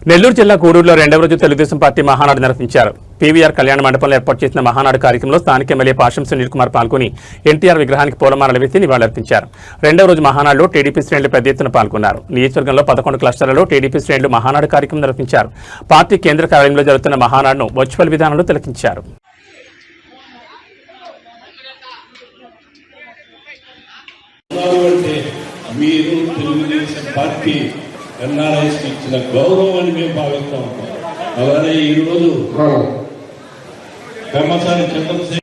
నెల్లూరు జిల్లా కూడూరులో రెండవ రోజు తెలుగుదేశం పార్టీ మహానాడు నిర్వహించారు. పీవీఆర్ కళ్యాణ మండపంలో ఏర్పాటు చేసిన మహానాడు కార్యక్రమంలో స్థానిక ఎమ్మెల్యే పాషం సునీల్ కుమార్ పాల్గొని ఎన్టీఆర్ విగ్రహానికి పూలమాలలు వేసి నివాళులర్పించారు. రెండవ రోజు మహానాడులో టీడీపీ శ్రేణులు పెద్ద ఎత్తున పాల్గొన్నారు. నియోజకవర్గంలో 11 క్లస్టర్లలో టీడీపీ శ్రేణులు మహానాడు కార్యక్రమం నిర్వహించారు. పార్టీ కేంద్ర కార్యాలయంలో జరుగుతున్న మహానాడును వర్చువల్ విధానంలో తిలకించారు. ఎన్ఆర్ఐస్కి ఇచ్చిన గౌరవం అని మేము భావిస్తూ ఉంటాం. అలానే ఈరోజు పెమ్మసాని చంద్రశేఖర్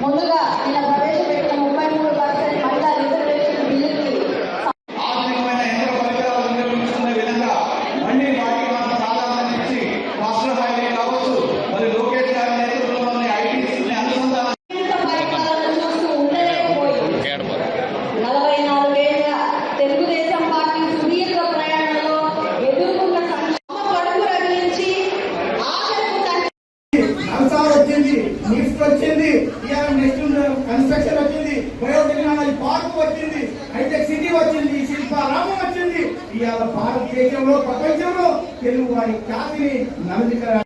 ముందుగా ఇలా ప్రవేశపెట్టిన 33% మహిళా రిజర్వేషన్ బిల్లుకి ఆధునికమైన యంత్ర పరికరాలు నిర్మించుకునే విధంగా మళ్ళీ వాటికి మనం ప్రాధాన్యత ఇచ్చి రాష్ట్ర హైవే కావచ్చు, మరి లోకేష్ గారి నేతృత్వంలోని ఐటీసీని అనుసంధానం పరిపాలన చూస్తూ ఉండలేకపోయింది. 44 ఏళ్ల తెలుగుదేశం పార్టీ సుదీర్ఘ ప్రయాణంలో ఎదుర్కొన్న కడుపు రగిలించి వచ్చింది, లిఫ్ట్ వచ్చింది, నెక్స్ట్ కన్స్ట్రక్షన్ వచ్చింది, బయోటెక్నాలజీ పార్క్ వచ్చింది, హైటెక్ సిటీ వచ్చింది, శిల్పారామం వచ్చింది. ఇవాళ భారతదేశంలో ప్రపంచంలో తెలుగు వారి ఖ్యాతిని నలుదిక